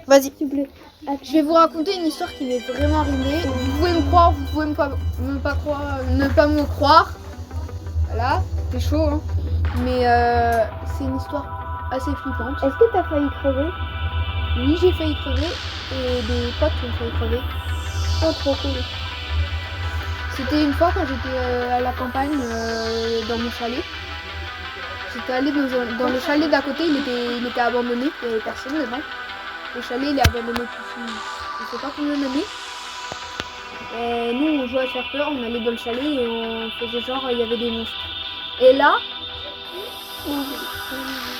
Vas-y. S'il te plaît. Je vais vous raconter une histoire qui m'est vraiment arrivée. Vous pouvez me croire, vous pouvez ne pas me croire. Voilà, c'est chaud, hein. Mais c'est une histoire assez flippante. Est-ce que t'as failli crever? Oui, j'ai failli crever et des potes ont failli crever. Oh, trop cool. C'était une fois quand j'étais à la campagne dans mon chalet. J'étais allée dans le chalet d'à côté, il était abandonné, il n'y avait personne dedans. Le chalet il est abandonné depuis je ne sais pas combien d'années. Et nous on jouait à faire peur, on allait dans le chalet et on faisait genre il y avait des monstres. Et là,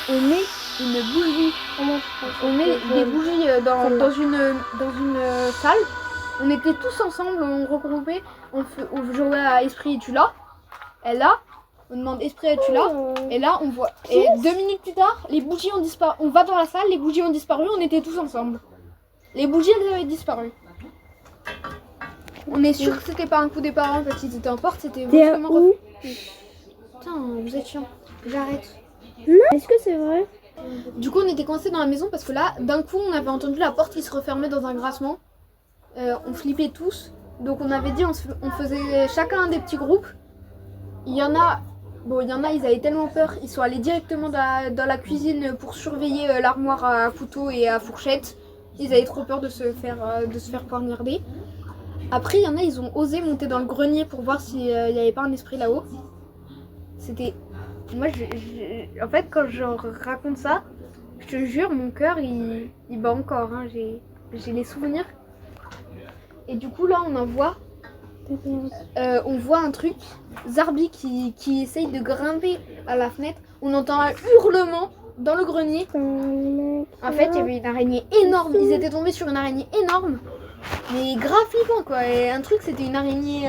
on met une bougie, on met des bougies dans une salle. On était tous ensemble, on regroupait, on jouait à Esprit es-tu là? Et là, on demande Esprit es-tu là? Et là, on voit. Et 2 minutes plus tard, les bougies ont disparu. On va dans la salle, les bougies ont disparu, on était tous ensemble. Les bougies, elles avaient disparu. On est sûr que c'était pas un coup des parents parce qu'ils étaient en porte, c'était vraiment où? Putain, vous êtes chiant. J'arrête. Non. Est-ce que c'est vrai? Du coup, on était coincés dans la maison parce que là, d'un coup, on avait entendu la porte qui se refermait dans un grincement. On flippait tous. Donc on avait dit, on faisait chacun des petits groupes. Il y en a, ils avaient tellement peur, ils sont allés directement dans la cuisine pour surveiller l'armoire à couteau et à fourchette. Ils avaient trop peur de se faire poignarder. Après, il y en a, ils ont osé monter dans le grenier pour voir s'il n'y avait pas un esprit là-haut. C'était... Moi, en fait, quand je raconte ça, je te jure, mon cœur, il bat encore. Hein. J'ai les souvenirs. Et du coup, là, on voit un truc, Zarbi qui essaye de grimper à la fenêtre. On entend un hurlement dans le grenier. En fait, il y avait une araignée énorme. Ils étaient tombés sur une araignée énorme. Mais grave flippant, quoi. Et un truc, c'était une araignée,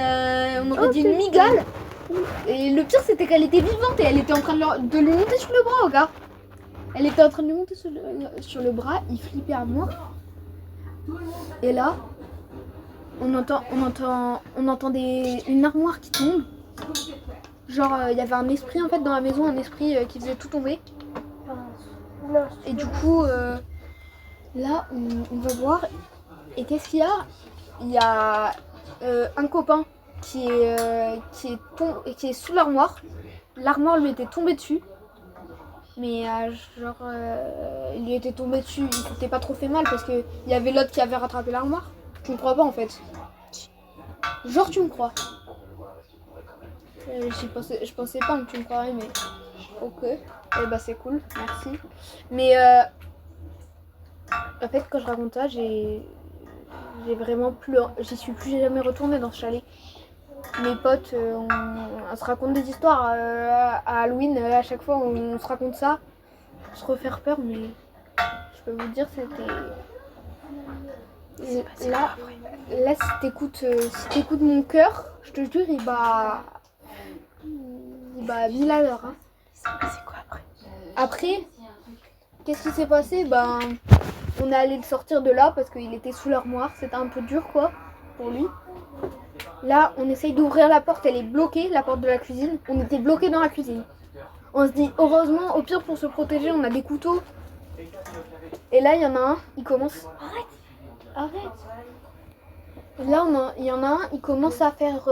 on aurait dit une migale. Et le pire, c'était qu'elle était vivante et elle était en train de lui monter sur le bras, regarde. Elle était en train de lui monter sur le bras. Il flippait à mort. Et là... On entendait une armoire qui tombe. Genre, il y avait un esprit en fait dans la maison, un esprit qui faisait tout tomber. Et du coup, là, on va voir. Et qu'est-ce qu'il y a? Il y a un copain qui est sous l'armoire. L'armoire lui était tombée dessus. Mais il lui était tombé dessus. Il s'était pas trop fait mal parce qu'il y avait l'autre qui avait rattrapé l'armoire. Tu me crois pas en fait? Genre tu me crois? Je pensais pas que tu me croirais, mais ok. Eh bah c'est cool, merci. Mais en fait quand je raconte ça, j'ai vraiment plus, j'y suis plus jamais retournée dans ce chalet. Mes potes, on se raconte des histoires à Halloween. À chaque fois on se raconte ça, pour se refaire peur, mais je peux vous dire c'était... Là, si t'écoutes mon cœur, je te jure, il bat 1000 à l'heure. Hein. C'est quoi après? Après, qu'est-ce qui s'est passé? On est allé le sortir de là parce qu'il était sous l'armoire. C'était un peu dur, quoi, pour lui. Là, on essaye d'ouvrir la porte. Elle est bloquée, la porte de la cuisine. On était bloqués dans la cuisine. On se dit, heureusement, au pire, pour se protéger, on a des couteaux. Et là, il y en a un, il commence... Arrête. Là, il y en a un, il commence à faire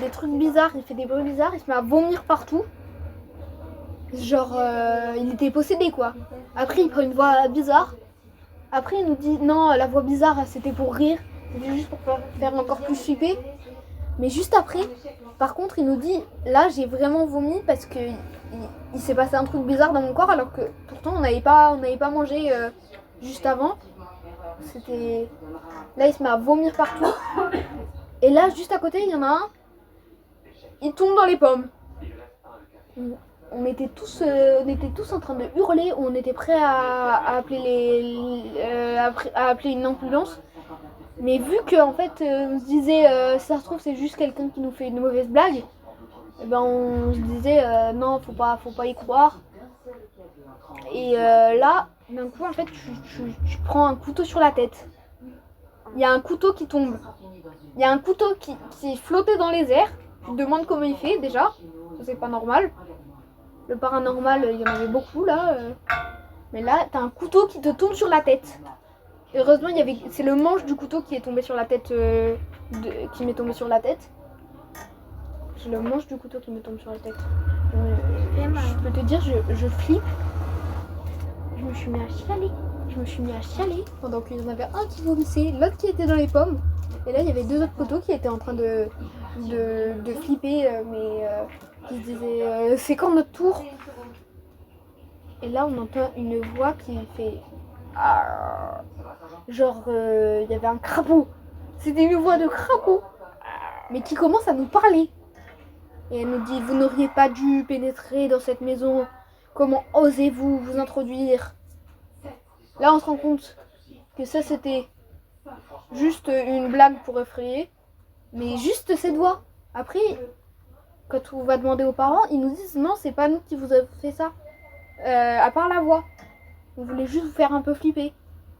des trucs bizarres, il fait des bruits bizarres, il se met à vomir partout. Genre, il était possédé, quoi. Après, il prend une voix bizarre. Après, il nous dit, non, la voix bizarre, c'était pour rire. C'était juste pour faire encore plus flipper. Mais juste après, par contre, il nous dit, là, j'ai vraiment vomi parce que il s'est passé un truc bizarre dans mon corps, alors que pourtant, on n'avait pas mangé juste avant. C'était... Là, il se met à vomir partout. Et là, juste à côté, il y en a un. Il tombe dans les pommes. On était tous en train de hurler. On était prêts à appeler une ambulance. Mais vu qu'en fait, on se disait, si ça se trouve, c'est juste quelqu'un qui nous fait une mauvaise blague. Et ben, on se disait, non, faut pas y croire. Et là, d'un coup, en fait, tu prends un couteau sur la tête. Il y a un couteau qui tombe. Il y a un couteau qui flottait dans les airs. Tu te demandes comment il fait déjà. C'est pas normal. Le paranormal, il y en avait beaucoup là. Mais là, t'as un couteau qui te tombe sur la tête. Heureusement, c'est le manche du couteau qui est tombé sur la tête, qui m'est tombé sur la tête. C'est le manche du couteau qui me tombe sur la tête. Je peux te dire, je flippe. Je me suis mis à chialer pendant qu'il y en avait un qui vomissait, l'autre qui était dans les pommes. Et là, il y avait 2 autres poteaux qui étaient en train de flipper, qui se disaient c'est quand notre tour? Et là, on entend une voix qui fait genre il y avait un crapaud. C'était une voix de crapaud, mais qui commence à nous parler. Et elle nous dit, vous n'auriez pas dû pénétrer dans cette maison. Comment osez-vous vous introduire? Là, on se rend compte que ça, c'était juste une blague pour effrayer. Mais juste cette voix. Après, quand on va demander aux parents, ils nous disent, non, c'est pas nous qui vous avons fait ça. À part la voix. On voulait juste vous faire un peu flipper.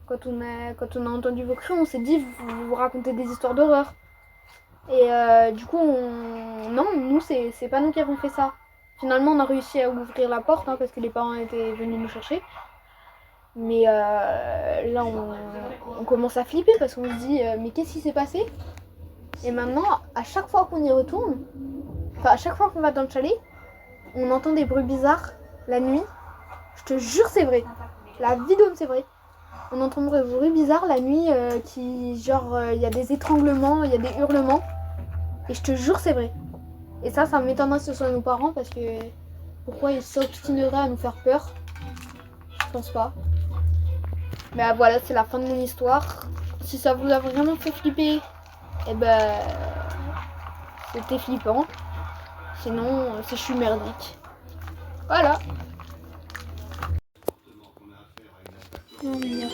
Quand on a entendu vos cris, on s'est dit, vous racontez des histoires d'horreur. Et du coup, non, nous, c'est pas nous qui avons fait ça. Finalement, on a réussi à ouvrir la porte parce que les parents étaient venus nous chercher. Mais là, on commence à flipper parce qu'on se dit, mais qu'est-ce qui s'est passé? Et maintenant, à chaque fois qu'on y retourne, à chaque fois qu'on va dans le chalet, on entend des bruits bizarres la nuit. Je te jure, c'est vrai. La vidéo, c'est vrai. On entend des bruits bizarres la nuit il y a des étranglements, il y a des hurlements. Et je te jure, c'est vrai. Et ça m'étonnerait que ce soit nos parents parce que pourquoi ils s'obstineraient à nous faire peur? Je pense pas. Mais voilà, c'est la fin de mon histoire. Si ça vous a vraiment fait flipper, eh ben, c'était flippant. Sinon, c'est je suis merdique. Voilà. Non, mais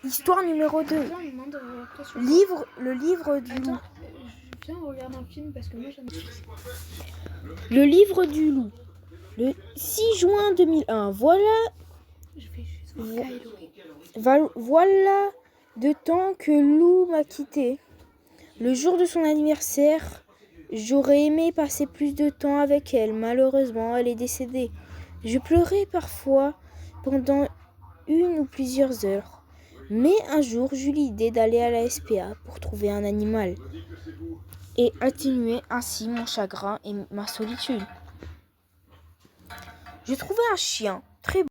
Histoire numéro 2. Le livre du loup. Je viens regarder un film parce que moi j'aime. Le livre du loup. Le 6 juin 2001. Voilà de temps que Lou m'a quitté. Le jour de son anniversaire, j'aurais aimé passer plus de temps avec elle. Malheureusement, elle est décédée. Je pleurais parfois pendant 1 ou plusieurs heures. Mais un jour, j'eus l'idée d'aller à la SPA pour trouver un animal et atténuer ainsi mon chagrin et ma solitude. J'ai trouvé un chien très beau.